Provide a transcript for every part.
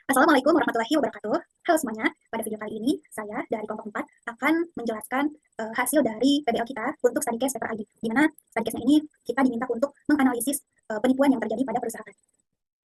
Assalamualaikum warahmatullahi wabarakatuh. Halo semuanya, pada video kali ini saya dari kelompok 4 akan menjelaskan hasil dari PBL kita untuk study case paper ID. Di mana study case ini kita diminta untuk menganalisis penipuan yang terjadi pada perusahaan.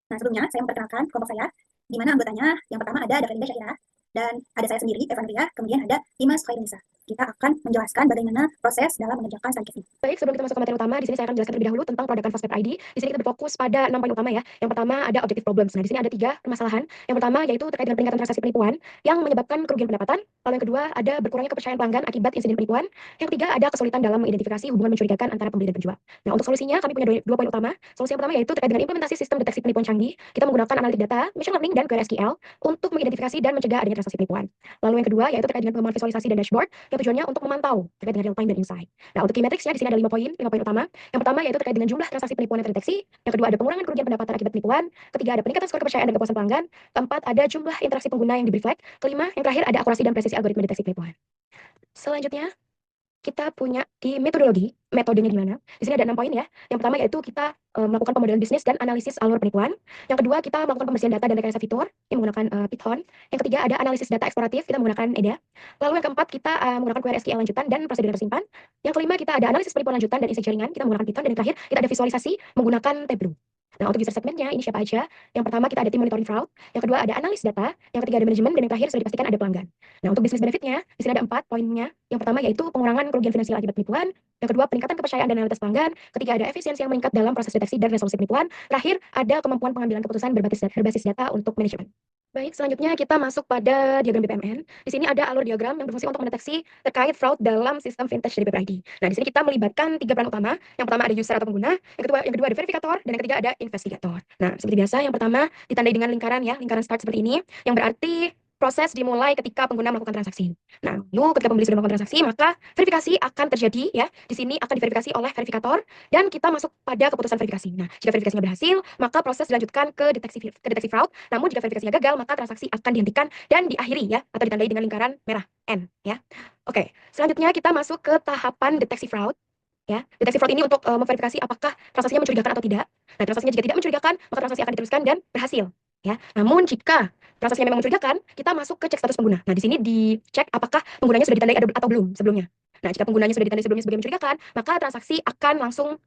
Nah, sebelumnya saya memperkenalkan kelompok saya, di mana anggotanya yang pertama ada Davilinda Syahira, dan ada saya sendiri, Evan Ria, kemudian ada Dimas Khairunisa. Kita akan menjelaskan bagaimana proses dalam mengerjakan study case ini. Baik, sebelum kita masuk ke materi utama, di sini saya akan menjelaskan terlebih dahulu tentang produk Fast Paper ID. Di sini kita berfokus pada 6 poin utama ya. Yang pertama ada objective problems. Nah, di sini ada 3 permasalahan. Yang pertama yaitu terkait dengan peningkatan transaksi penipuan yang menyebabkan kerugian pendapatan. Lalu yang kedua ada berkurangnya kepercayaan pelanggan akibat insiden penipuan. Yang ketiga ada kesulitan dalam mengidentifikasi hubungan mencurigakan antara pembeli dan penjual. Nah, untuk solusinya kami punya dua poin utama. Solusi yang pertama yaitu terkait dengan implementasi sistem deteksi penipuan canggih. Kita menggunakan analitik data, machine learning dan query SQL untuk mengidentifikasi dan mencegah adanya transaksi penipuan. Lalu yang kedua yaitu terkait dengan pengembangan visualisasi dan dashboard yang tujuannya untuk memantau terkait dengan real time dan insight. Nah, untuk key metricsnya di sini ada 5 poin utama. Yang pertama yaitu terkait dengan jumlah transaksi penipuan yang terdeteksi. Yang kedua ada pengurangan kerugian pendapatan akibat penipuan. Ketiga ada peningkatan skor kepercayaan dan kepuasan pelanggan. Keempat ada jumlah interaksi pengguna yang diberi flag. Kelima yang terakhir ada akurasi dan presisi algoritma deteksi penipuan. Selanjutnya kita punya di metodologi, metodenya gimana? Di sini ada 6 poin ya. Yang pertama yaitu kita melakukan pemodelan bisnis dan analisis alur penipuan. Yang kedua kita melakukan pembersihan data dan rekayasa fitur yang menggunakan Python. Yang ketiga ada analisis data eksploratif, kita menggunakan EDA. Lalu yang keempat kita menggunakan query SQL lanjutan dan prosedur yang tersimpan. Yang kelima kita ada analisis penipuan lanjutan dan insight jaringan, kita menggunakan Python. Dan yang terakhir kita ada visualisasi menggunakan Tableau. Nah, untuk user segmentnya ini siapa aja? Yang pertama kita ada tim monitoring fraud, yang kedua ada analis data, yang ketiga ada manajemen, dan yang terakhir sudah dipastikan ada pelanggan. Nah, untuk bisnis benefitnya, di sini ada 4 poinnya. Yang pertama yaitu pengurangan kerugian finansial akibat penipuan, yang kedua peningkatan kepercayaan dan loyalitas pelanggan, ketiga ada efisiensi yang meningkat dalam proses deteksi dan resolusi penipuan, terakhir ada kemampuan pengambilan keputusan berbasis data untuk manajemen. Baik, selanjutnya kita masuk pada diagram BPMN. Di sini ada alur diagram yang berfungsi untuk mendeteksi terkait fraud dalam sistem vintage dari Paper ID. Nah, di sini kita melibatkan 3 peran utama. Yang pertama ada user atau pengguna, yang kedua ada verifikator, dan yang ketiga ada investigator. Nah, seperti biasa, yang pertama ditandai dengan lingkaran ya, lingkaran start seperti ini, yang berarti proses dimulai ketika pengguna melakukan transaksi. Nah, lalu ketika pembeli sudah melakukan transaksi, maka verifikasi akan terjadi ya. Di sini akan diverifikasi oleh verifikator dan kita masuk pada keputusan verifikasi. Nah, jika verifikasinya berhasil, maka proses dilanjutkan ke deteksi fraud. Namun jika verifikasinya gagal, maka transaksi akan dihentikan dan diakhiri ya, atau ditandai dengan lingkaran merah N ya. Oke, selanjutnya kita masuk ke tahapan deteksi fraud. Ya, deteksi fraud ini untuk memverifikasi apakah transaksinya mencurigakan atau tidak. Nah, transaksinya jika tidak mencurigakan, maka transaksi akan diteruskan dan berhasil. Ya, namun jika transaksinya memang mencurigakan, kita masuk ke cek status pengguna. Nah, di sini dicek apakah penggunanya sudah ditandai atau belum sebelumnya. Nah, jika penggunanya sudah ditandai sebelumnya sebagai mencurigakan, maka transaksi akan langsung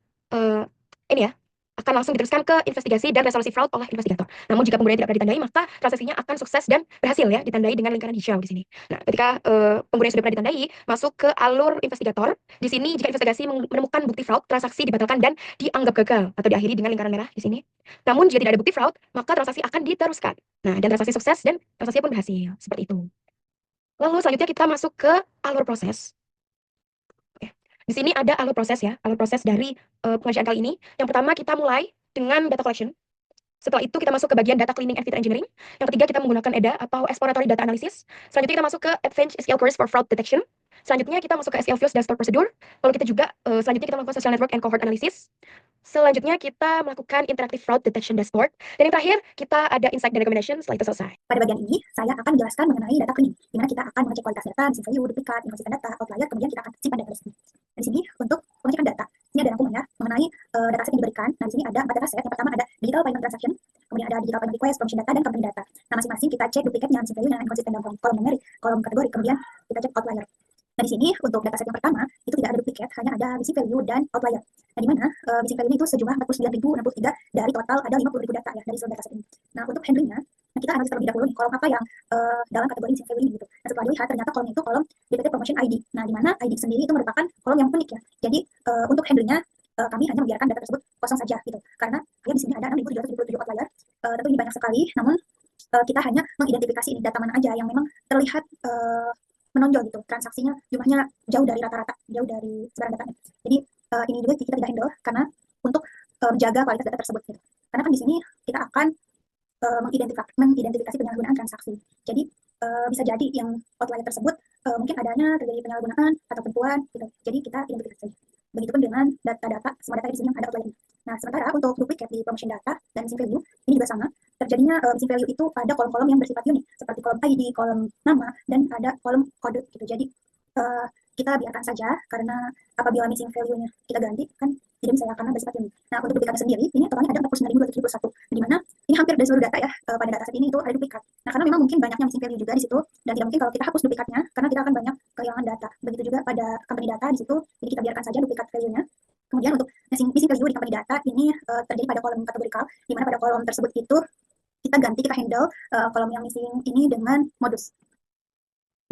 ini ya, akan langsung diteruskan ke investigasi dan resolusi fraud oleh investigator. Namun jika penggunanya tidak pernah ditandai, maka transaksinya akan sukses dan berhasil ya, ditandai dengan lingkaran hijau di sini. Nah, ketika pengguna yang sudah pernah ditandai masuk ke alur investigator, di sini jika investigasi menemukan bukti fraud, transaksi dibatalkan dan dianggap gagal atau diakhiri dengan lingkaran merah di sini. Namun jika tidak ada bukti fraud, maka transaksi akan diteruskan. Nah, dan transaksi sukses dan transaksinya pun berhasil. Seperti itu. Lalu selanjutnya kita masuk ke alur proses. Di sini ada alur proses ya, alur proses dari pengerjaan kali ini. Yang pertama kita mulai dengan data collection. Setelah itu kita masuk ke bagian data cleaning and feature engineering. Yang ketiga kita menggunakan EDA atau exploratory data analysis. Selanjutnya kita masuk ke advanced SQL queries for fraud detection. Selanjutnya kita masuk ke SQL views dan stored procedure. Lalu kita juga selanjutnya kita melakukan social network and cohort analysis. Selanjutnya kita melakukan interactive fraud detection dashboard. Dan yang terakhir kita ada insight dan recommendation setelah itu selesai. Pada bagian ini, saya akan menjelaskan mengenai data cleaning, di mana kita akan mengecek kualitas data, missing value, duplikat, inconsistent data, outlier, kemudian kita akan simpan data di sini. Dan di sini untuk pengecekan data, ini ada rangkuman ya mengenai data set yang diberikan. Nah, di sini ada 4 data set. Yang pertama ada digital payment transaction, kemudian ada digital payment request, permission data, dan company data. Nah, masing-masing kita cek duplikatnya, missing value, dan inconsistent dalam kolom numeric, kolom kategori, kemudian kita cek outlier. Nah, di sini untuk dataset yang pertama itu tidak ada duplikat, hanya ada missing value dan outlier. Nah, di mana missing value itu sejumlah 49.063 dari total ada 50.000 data ya dari seluruh dataset ini. Nah, untuk handlingnya, nah kita analis terlebih dahulu nih kolom apa yang dalam kategori missing value ini gitu. Nah, setelah dilihat ternyata kolom itu kolom DPT promotion ID. Nah, di mana ID sendiri itu merupakan kolom yang unik ya. Jadi untuk handlingnya kami hanya membiarkan data tersebut kosong saja gitu. Karena ya di sini ada 6.777 outlier. Tentu ini banyak sekali, namun kita hanya mengidentifikasi ini data mana aja yang memang terlihat menonjol gitu, transaksinya jumlahnya jauh dari rata-rata, jauh dari sebaran datanya. Jadi ini juga kita tidak handle karena untuk menjaga kualitas data tersebut gitu. Karena kan di sini kita akan mengidentifikasi penyalahgunaan transaksi. Jadi bisa jadi yang outlier tersebut mungkin adanya terjadi penyalahgunaan atau penipuan gitu. Jadi kita identifikasi. Begitupun dengan data-data, semua data di sini yang ada outlier. Nah, sementara untuk duplicate di promotion data dan missing value ini juga sama. Terjadinya missing value itu pada kolom-kolom yang bersifat unik seperti kolom ID, kolom nama, dan ada kolom kode gitu. Jadi kita biarkan saja karena apabila missing value-nya kita ganti kan Jadi misalnya karena base pattern. Nah, untuk duplikatnya sendiri, ini totalnya ada 49.271, di mana ini hampir dari seluruh data ya, pada dataset ini itu ada duplikat. Nah, karena memang mungkin banyaknya missing value juga di situ, dan tidak mungkin kalau kita hapus duplikatnya, karena kita akan banyak kehilangan data. Begitu juga pada company data di situ, jadi kita biarkan saja duplikat value-nya. Kemudian untuk missing value di company data ini terjadi pada kolom kategorikal, di mana pada kolom tersebut itu kita handle kolom yang missing ini dengan modus.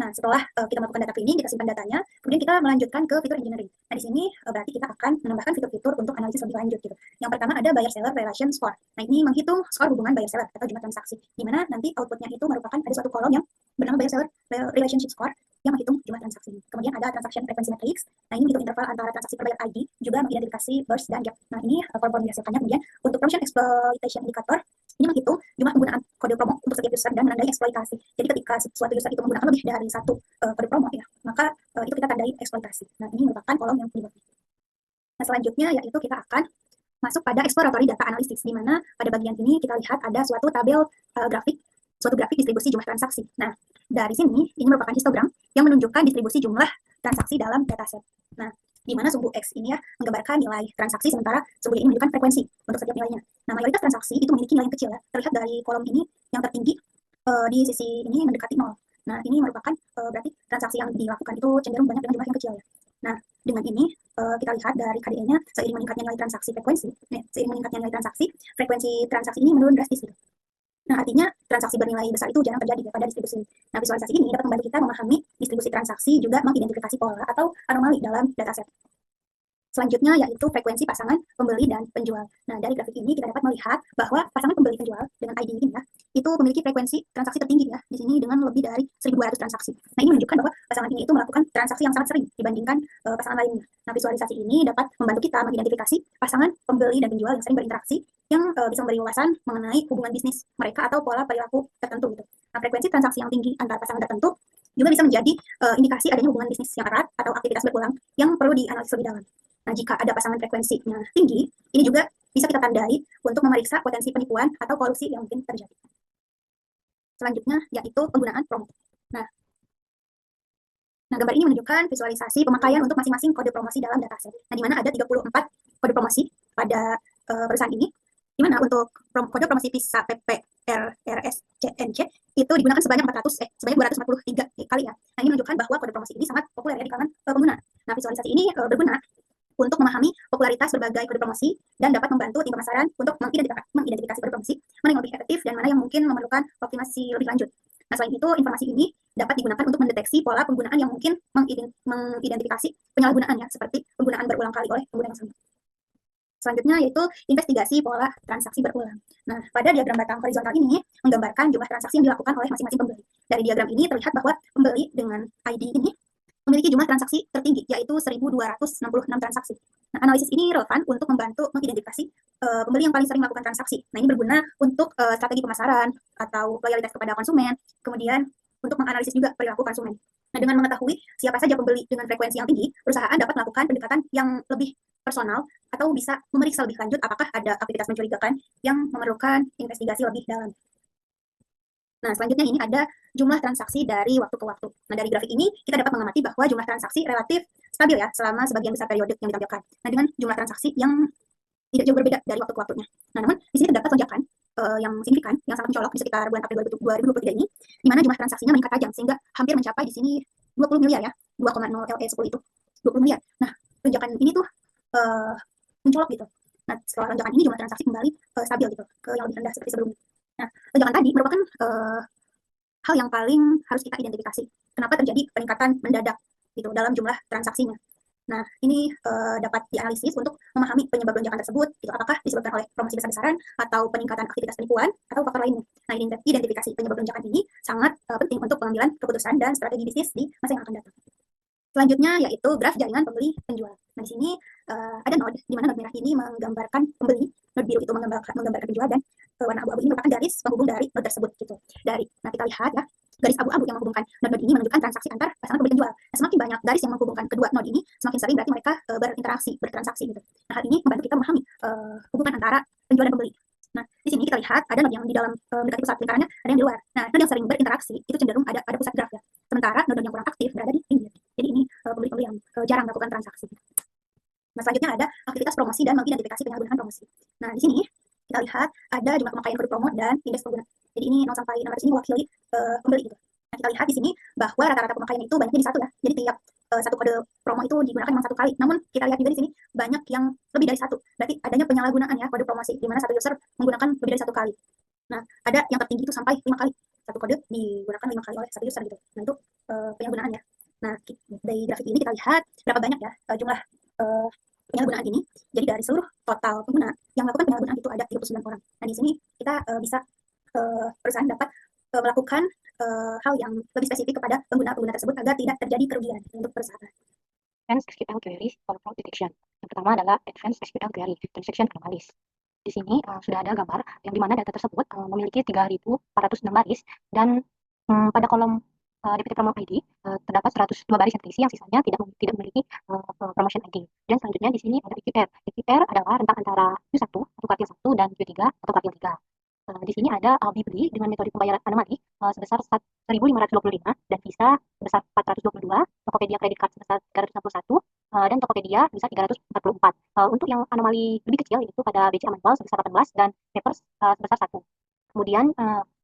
Nah, setelah kita melakukan data cleaning, kita simpan datanya, kemudian kita melanjutkan ke fitur engineering. Nah, di sini berarti kita akan menambahkan fitur-fitur untuk analisis lebih lanjut gitu. Yang pertama ada buyer-seller relation score. Nah, ini menghitung skor hubungan buyer-seller atau jumlah transaksi, di mana nanti outputnya itu merupakan ada suatu kolom yang bernama buyer-seller relationship score yang menghitung jumlah transaksi. Kemudian ada transaction frequency matrix. Nah, ini menghitung interval antara transaksi per buyer ID, juga mengidentifikasi burst dan gap. Nah, ini form-form dihasilkannya. Kemudian untuk promotion exploitation indicator, ini menghitung jumlah penggunaan kode promo untuk setiap user dan menandai eksploitasi. Jadi ketika suatu user itu menggunakan lebih dari satu kode promo ya, maka itu kita tandai eksploitasi. Nah, ini merupakan kolom yang penyebabnya. Nah, selanjutnya yaitu kita akan masuk pada exploratory data analysis, di mana pada bagian ini kita lihat ada suatu tabel suatu grafik distribusi jumlah transaksi. Nah, dari sini ini merupakan histogram yang menunjukkan distribusi jumlah transaksi dalam dataset. Nah, di mana sumbu X ini ya menggambarkan nilai transaksi, sementara sumbu Y ini menunjukkan frekuensi untuk setiap nilainya. Nah, mayoritas transaksi itu memiliki nilai yang kecil ya, terlihat dari kolom ini yang tertinggi di sisi ini mendekati 0. Nah, ini merupakan berarti transaksi yang dilakukan itu cenderung banyak dengan jumlah yang kecil ya. Nah, dengan ini kita lihat dari KDE-nya, seiring meningkatnya nilai transaksi frekuensi transaksi ini menurun drastis gitu. Nah, artinya transaksi bernilai besar itu jarang terjadi pada distribusi ini. Nah, visualisasi ini dapat membantu kita memahami distribusi transaksi, juga mengidentifikasi pola atau anomali dalam dataset. Selanjutnya yaitu frekuensi pasangan pembeli dan penjual. Nah, dari grafik ini kita dapat melihat bahwa pasangan pembeli penjual dengan ID ini ya, itu memiliki frekuensi transaksi tertinggi ya, di sini dengan lebih dari 1.200 transaksi. Nah, ini menunjukkan bahwa pasangan ini itu melakukan transaksi yang sangat sering dibandingkan pasangan lainnya. Nah, visualisasi ini dapat membantu kita mengidentifikasi pasangan pembeli dan penjual yang sering berinteraksi, yang bisa memberi wawasan mengenai hubungan bisnis mereka atau pola perilaku tertentu gitu. Nah, frekuensi transaksi yang tinggi antar pasangan tertentu juga bisa menjadi indikasi adanya hubungan bisnis yang erat atau aktivitas berulang yang perlu dianalisis lebih dalam. Nah, jika ada pasangan frekuensinya tinggi, ini juga bisa kita tandai untuk memeriksa potensi penipuan atau kolusi yang mungkin terjadi. Selanjutnya yaitu penggunaan promo. Nah, gambar ini menunjukkan visualisasi pemakaian untuk masing-masing kode promosi dalam dataset. Nah, di mana ada 34 kode promosi pada perusahaan ini, di mana untuk kode promosi PISA PPRRSCNC itu digunakan sebanyak 243 kali ya. Nah, ini menunjukkan bahwa kode promosi ini sangat populer ya di kalangan pengguna. Nah, visualisasi ini berguna untuk memahami popularitas berbagai kode promosi dan dapat membantu tim pemasaran untuk mengidentifikasi kode promosi, mana yang lebih efektif dan mana yang mungkin memerlukan optimasi lebih lanjut. Nah, selain itu, informasi ini dapat digunakan untuk mendeteksi pola penggunaan yang mungkin mengidentifikasi penyalahgunaan ya, seperti penggunaan berulang kali oleh pengguna yang sama. Selanjutnya yaitu investigasi pola transaksi berulang. Nah, pada diagram batang horizontal ini menggambarkan jumlah transaksi yang dilakukan oleh masing-masing pembeli. Dari diagram ini terlihat bahwa pembeli dengan ID ini memiliki jumlah transaksi tertinggi, yaitu 1.266 transaksi. Nah, analisis ini relevan untuk membantu mengidentifikasi pembeli yang paling sering melakukan transaksi. Nah, ini berguna untuk strategi pemasaran atau loyalitas kepada konsumen, kemudian untuk menganalisis juga perilaku konsumen. Nah, dengan mengetahui siapa saja pembeli dengan frekuensi yang tinggi, perusahaan dapat melakukan pendekatan yang lebih personal atau bisa memeriksa lebih lanjut apakah ada aktivitas mencurigakan yang memerlukan investigasi lebih dalam. Nah, selanjutnya ini ada jumlah transaksi dari waktu ke waktu. Nah, dari grafik ini kita dapat mengamati bahwa jumlah transaksi relatif stabil ya selama sebagian besar periode yang ditampilkan. Nah, dengan jumlah transaksi yang tidak jauh berbeda dari waktu ke waktunya. Nah, namun di sini terdapat lonjakan yang signifikan, yang sangat mencolok di sekitar bulan April 2023 ini, di mana jumlah transaksinya meningkat tajam sehingga hampir mencapai di sini 20 miliar ya, 2,0 LE10 itu 20 miliar. Nah, lonjakan ini tuh mencolok gitu. Nah, setelah lonjakan ini jumlah transaksi kembali stabil gitu ke yang lebih rendah seperti sebelumnya. Nah, lonjakan tadi merupakan hal yang paling harus kita identifikasi. Kenapa terjadi peningkatan mendadak gitu dalam jumlah transaksinya. Nah, ini dapat dianalisis untuk memahami penyebab lonjakan tersebut, gitu, apakah disebabkan oleh promosi besar-besaran atau peningkatan aktivitas penipuan atau faktor lainnya. Nah, identifikasi penyebab lonjakan ini sangat penting untuk pengambilan keputusan dan strategi bisnis di masa yang akan datang. Selanjutnya yaitu graf jaringan pembeli penjual. Nah, di sini ada node, di mana node merah ini menggambarkan pembeli, node biru itu menggambarkan penjual, dan warna abu-abu ini merupakan garis penghubung dari node tersebut gitu. Nah, kita lihat ya, garis abu-abu yang menghubungkan node-node ini menunjukkan transaksi antar pasangan pembeli penjual. Nah, semakin banyak garis yang menghubungkan kedua node ini, semakin sering berarti mereka bertransaksi gitu. Nah, hal ini membantu kita memahami hubungan antara penjual dan pembeli. Nah, di sini kita lihat ada node yang di dalam mendekati pusat lingkarannya, ada yang di luar. Nah, node yang sering berinteraksi itu cenderung ada pusat graf ya. Sementara node yang kurang aktif berada di pinggir. Jadi ini pembeli-pembeli yang jarang melakukan transaksi. Nah, Nah, selanjutnya ada aktivitas promosi dan mengidentifikasi penyalahgunaan promosi. Nah, di sini kita lihat ada jumlah pemakaian kode promo dan indeks pengguna. Jadi ini 0 sampai 600 ini mewakili pembeli gitu. Nah, kita lihat di sini bahwa rata-rata pemakaian itu banyaknya di satu ya. Jadi tiap satu kode promo itu digunakan memang satu kali. Namun kita lihat juga di sini banyak yang lebih dari satu. Berarti adanya penyalahgunaan ya kode promosi di mana satu user menggunakan lebih dari satu kali. Nah, ada yang tertinggi itu sampai 5 kali. Satu kode digunakan 5 kali oleh satu user gitu. Nah, itu penyalahgunaan ya. Nah, dari grafik ini kita lihat berapa banyak ya jumlah penyalahgunaan ini. Jadi dari seluruh total pengguna yang melakukan penyalahgunaan itu ada 39 orang. Nah, di sini kita bisa perusahaan dapat melakukan hal yang lebih spesifik kepada pengguna-pengguna tersebut agar tidak terjadi kerugian untuk perusahaan. Advanced SQL Queries for Fraud Detection. Yang pertama adalah Advanced SQL Query, Transaction Anomalies. Di sini sudah ada gambar yang dimana data tersebut memiliki 3.406 baris dan pada kolom repeated promo ID terdapat 102 baris yang terisi, yang sisanya tidak memiliki promotion ID. Dan selanjutnya di sini ada equipair. Equipair adalah rentang antara Q1 atau kuartil 1 dan Q3 atau kuartil 3. Di sini ada beli dengan metode pembayaran anomali sebesar 1.525 dan Visa sebesar 422, Tokopedia Credit Card sebesar 361, dan Tokopedia bisa 344. Untuk yang anomali lebih kecil itu pada BCA Manual sebesar 18 dan Papers sebesar 1. Kemudian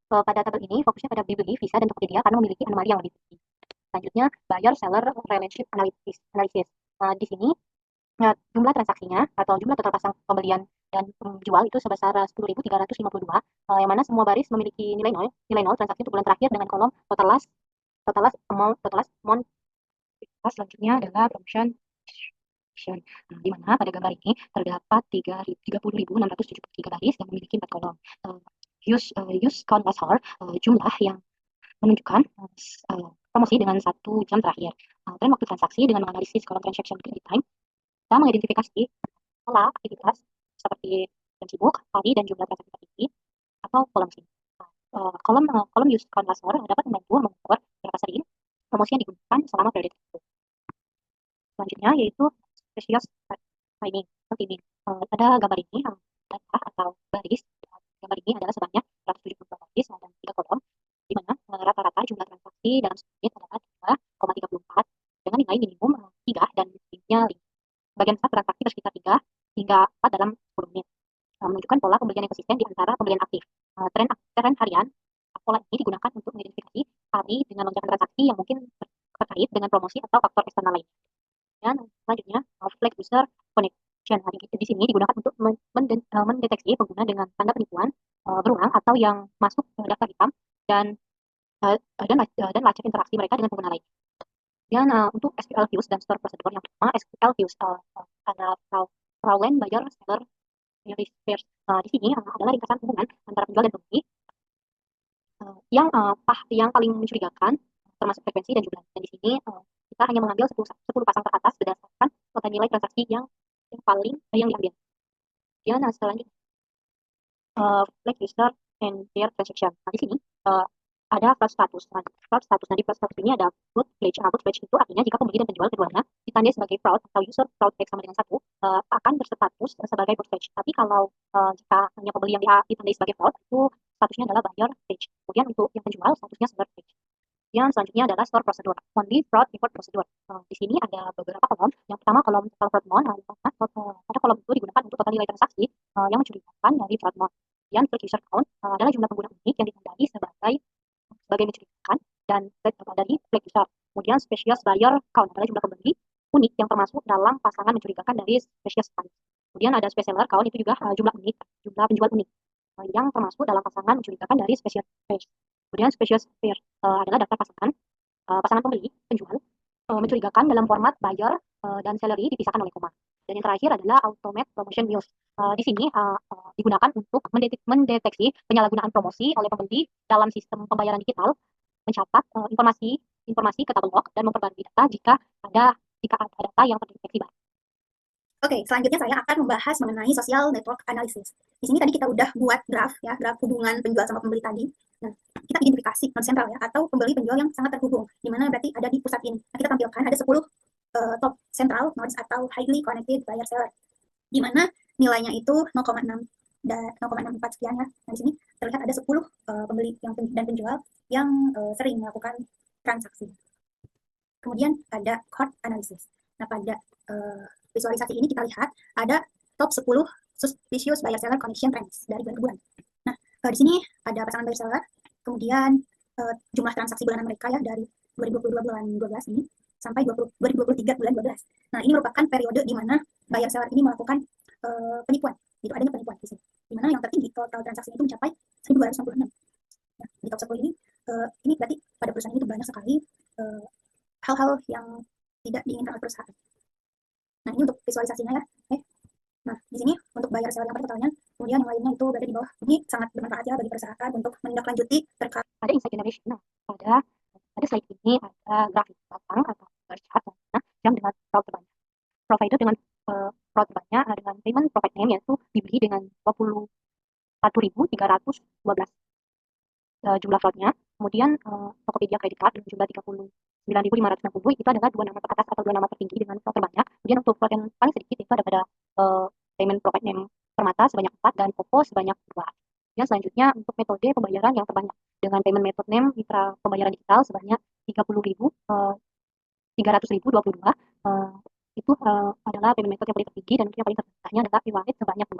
pada tabel ini fokusnya pada beli Visa dan Tokopedia karena memiliki anomali yang lebih tinggi. Selanjutnya buyer seller relationship analysis. Di sini jumlah transaksinya atau jumlah total pasang pembelian dan penjual itu sebesar 10.352, yang mana semua baris memiliki nilai 0 transaksi untuk bulan terakhir dengan kolom total loss amount. Selanjutnya adalah promotion. Nah, di mana pada gambar ini terdapat 30.673 baris yang memiliki 4 kolom. Use count last hour, jumlah yang menunjukkan promosi dengan 1 jam terakhir. Tren waktu transaksi dengan menganalisis kolom transaction credit time, kita mengidentifikasi pola aktivitas seperti jam sibuk, hari, dan jumlah transaksi tertinggi atau kolom sini. Kolom use count last hour dapat membantu mengukur berapa sering promosi yang digunakan selama periode tersebut. Selanjutnya yaitu precious timing. Pada gambar ini data atau baris gambar ini adalah sebanyak 172 baris dan 3 kolom, di mana rata-rata jumlah transaksi dalam semenit adalah 3,34 dengan nilai minimum 3 dan minimumnya 5. Bagian besar transaksi bersekitar 3 hingga 4 dalam 10 menit. Menunjukkan pola pembelian yang konsisten di antara pembelian aktif. Tren harian, pola ini digunakan untuk mengidentifikasi hari dengan lonjakan transaksi yang mungkin terkait dengan promosi atau faktor eksternal lain. Dan selanjutnya flag user connection. Di sini digunakan untuk mendeteksi pengguna dengan tanda penipuan berulang atau yang masuk ke daftar hitam dan lacak interaksi mereka dengan pengguna lain. Dan untuk SQL views dan store prosedur yang pertama, SQL views ada fraudulent buyer seller pairs. Di sini adalah ringkasan hubungan antara penjual dan pembeli yang paling mencurigakan, termasuk frekuensi dan jumlah. Dan di sini kita hanya mengambil 10 pasang teratas berdasarkan total nilai transaksi yang diambil. Dan selanjutnya flag user and their transaction. Nah, di sini ada fraud status. Nah, di fraud status ini ada good pledge. Good pledge itu artinya jika pembeli dan penjual keduanya ditandai sebagai fraud atau user fraud X sama dengan 1, akan berstatus sebagai good pledge. Tapi kalau jika hanya pembeli yang ditandai sebagai fraud, itu statusnya adalah buyer pledge. Kemudian untuk yang penjual statusnya seller pledge. Yang selanjutnya adalah store prosedur. Only fraud report prosedur. Di sini ada beberapa kolom. Yang pertama kolom total fraud amount. Pada kolom itu digunakan untuk total nilai transaksi yang mencurigakan dari fraud amount. Yang flag user count adalah jumlah pengguna unik yang ditandai sebagai mencurigakan dan dari flag user. Kemudian specious buyer count adalah jumlah pembeli unik yang termasuk dalam pasangan mencurigakan dari specious count. Kemudian ada special seller count, itu juga jumlah penjual unik yang termasuk dalam pasangan mencurigakan dari special pair. Kemudian special pair adalah daftar pasangan pembeli penjual mencurigakan dalam format buyer dan salary dipisahkan oleh koma. Dan yang terakhir adalah automate promotion news. Di sini digunakan untuk mendeteksi penyalahgunaan promosi oleh pembeli dalam sistem pembayaran digital, mencatat informasi ke tabel log dan memperbarui data jika ada data yang terdeteksi baru. Oke, selanjutnya saya akan membahas mengenai social network analysis. Di sini tadi kita udah buat graf hubungan penjual sama pembeli tadi. Nah, kita identifikasi node sentral ya, atau pembeli penjual yang sangat terhubung, di mana berarti ada di pusat ini. Nah, kita tampilkan ada 10 top central nodes atau highly connected buyer seller, di mana nilainya itu 0,6 dan 0,64 sekian ya. Nah, di sini terlihat ada 10 pembeli dan penjual yang sering melakukan transaksi. Kemudian ada cohort analysis. Nah, pada visualisasi ini kita lihat ada top 10 suspicious buyer seller connection trends dari bulan ke bulan. Nah, di sini ada pasangan buyer seller, kemudian jumlah transaksi bulanan mereka ya dari 2022 bulan 12 ini sampai 2023 bulan 12. Nah, ini merupakan periode di mana buyer seller ini melakukan penipuan. Itu adanya penipuan di sini. Di mana yang tertinggi total transaksi itu mencapai 1.266. Nah, di top 10 ini berarti pada perusahaan itu banyak sekali hal-hal yang tidak diinginkan oleh perusahaan. Nah, ini untuk visualisasinya ya. Nah, di sini untuk buyer seller yang totalnya, kemudian yang lainnya itu berada di bawah. Ini sangat bermanfaat ya bagi perusahaan untuk menindaklanjuti terkait. Ada insight generation. Nah, pada slide ini ada grafik batang atau bar chart yang dengan fraud terbanyak. Provider dengan fraud terbanyak dengan payment provide name yaitu dibeli dengan 24.312 jumlah fraudnya. Kemudian Tokopedia Credit Card dengan jumlah 39.560 itu adalah dua nama teratas atau dua nama tertinggi dengan fraud terbanyak. Kemudian untuk fraud yang paling sedikit itu ada pada payment provide name Permata sebanyak 4 dan Poco sebanyak 2. Dan selanjutnya untuk metode pembayaran yang terbanyak dengan payment method name mitra pembayaran digital sebanyak 300.022 itu adalah payment method yang paling tertinggi dan yang paling terdekatnya adalah e-wallet sebanyak 2.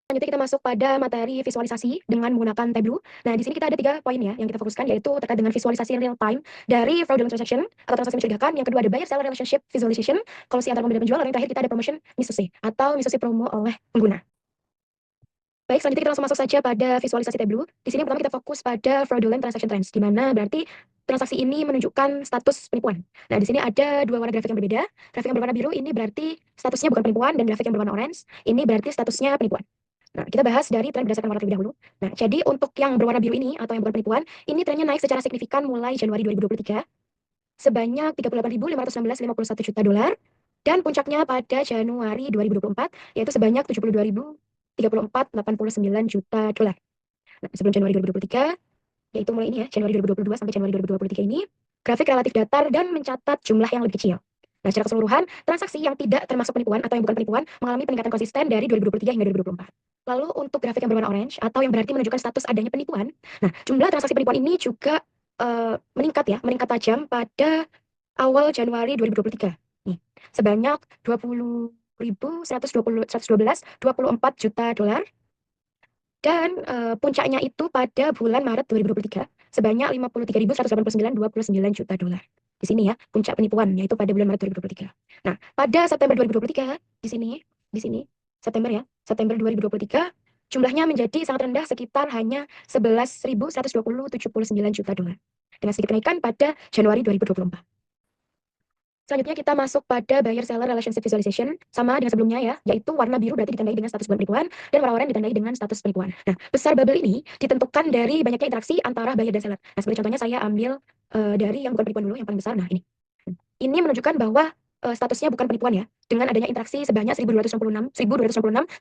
Selanjutnya kita masuk pada materi visualisasi dengan menggunakan Tableau. Nah, di sini kita ada 3 poin ya yang kita fokuskan, yaitu terkait dengan visualisasi real time dari fraudulent transaction atau transaksi mencurigakan. Yang kedua ada buyer seller relationship visualization, kolusi antara pembeli dan penjual. Lalu yang terakhir kita ada promotion misuse atau misuse promo oleh pengguna. Baik, selanjutnya kita langsung masuk saja pada visualisasi Tableau. Di sini pertama kita fokus pada fraudulent transaction trends, di mana berarti transaksi ini menunjukkan status penipuan. Nah, di sini ada 2 warna grafik yang berbeda. Grafik yang berwarna biru ini berarti statusnya bukan penipuan, dan grafik yang berwarna orange ini berarti statusnya penipuan. Nah, kita bahas dari tren berdasarkan warna terlebih dahulu. Nah, jadi untuk yang berwarna biru ini atau yang bukan penipuan, ini trennya naik secara signifikan mulai Januari 2023 sebanyak 38.516,51 juta dolar, dan puncaknya pada Januari 2024 yaitu sebanyak 72.034,89 juta dolar. Nah, sebelum Januari 2023 yaitu mulai ini ya, Januari 2022 sampai Januari 2023 ini grafik relatif datar dan mencatat jumlah yang lebih kecil. Nah, secara keseluruhan, transaksi yang tidak termasuk penipuan atau yang bukan penipuan mengalami peningkatan konsisten dari 2023 hingga 2024. Lalu untuk grafik yang berwarna orange atau yang berarti menunjukkan status adanya penipuan, nah jumlah transaksi penipuan ini juga meningkat tajam pada awal Januari 2023. Nih, sebanyak 20.112,24 juta dolar. Dan puncaknya itu pada bulan Maret 2023 sebanyak 53.189,29 juta dolar. Di sini ya, puncak penipuan yaitu pada bulan Maret 2023. Nah, pada September 2023 di sini September 2023 jumlahnya menjadi sangat rendah, sekitar hanya 11.120,79 juta dolar. Dengan sedikit kenaikan pada Januari 2024. Selanjutnya kita masuk pada buyer seller relationship visualization, sama dengan sebelumnya ya, yaitu warna biru berarti ditandai dengan status bukan penipuan dan warna oranye ditandai dengan status penipuan. Nah, besar bubble ini ditentukan dari banyaknya interaksi antara buyer dan seller. Nah, sebagai contohnya saya ambil dari yang bukan penipuan dulu, yang paling besar. Nah, ini. Ini menunjukkan bahwa statusnya bukan penipuan ya, dengan adanya interaksi sebanyak 1.266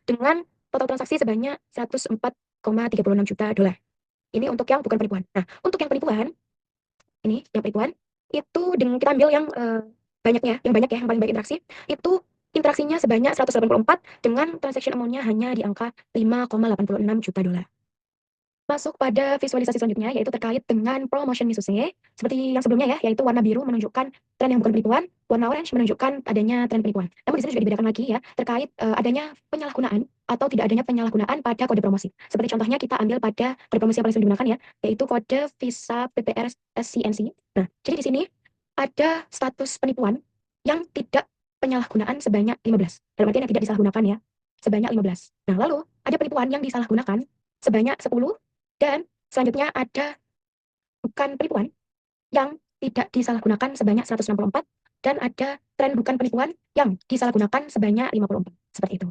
dengan total transaksi sebanyak 104,36 juta dolar. Ini untuk yang bukan penipuan. Nah, untuk yang penipuan, ini yang penipuan, itu dengan kita ambil yang yang paling banyak interaksi, itu interaksinya sebanyak 184 dengan transaction amount-nya hanya di angka 5,86 juta dolar. Masuk pada visualisasi selanjutnya, yaitu terkait dengan promotion misuse. Seperti yang sebelumnya ya, yaitu warna biru menunjukkan tren yang bukan penipuan, warna orange menunjukkan adanya tren penipuan. Namun di sini juga dibedakan lagi ya, terkait adanya penyalahgunaan atau tidak adanya penyalahgunaan pada kode promosi. Seperti contohnya kita ambil pada kode promosi yang paling sering digunakan ya, yaitu kode Visa PPR SCNC. Nah, jadi di sini ada status penipuan yang tidak penyalahgunaan sebanyak 15. Dalam artian yang tidak disalahgunakan ya, sebanyak 15. Nah, lalu ada penipuan yang disalahgunakan sebanyak 10, dan selanjutnya ada bukan penipuan yang tidak disalahgunakan sebanyak 164, dan ada tren bukan penipuan yang disalahgunakan sebanyak 54. Seperti itu.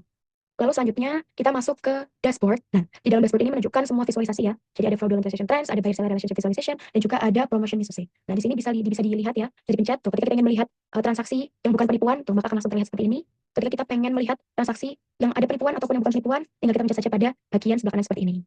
Lalu selanjutnya kita masuk ke dashboard. Nah, di dalam dashboard ini menunjukkan semua visualisasi ya. Jadi ada fraudulent transaction trends, ada buyer seller relationship visualization, dan juga ada promotion misuse. Nah, di sini bisa dilihat ya. Jadi pencet tuh ketika kita ingin melihat transaksi yang bukan penipuan, tuh maka akan langsung terlihat seperti ini. Ketika kita pengen melihat transaksi yang ada penipuan ataupun yang bukan penipuan, tinggal kita pencet saja pada bagian sebelah kanan seperti ini.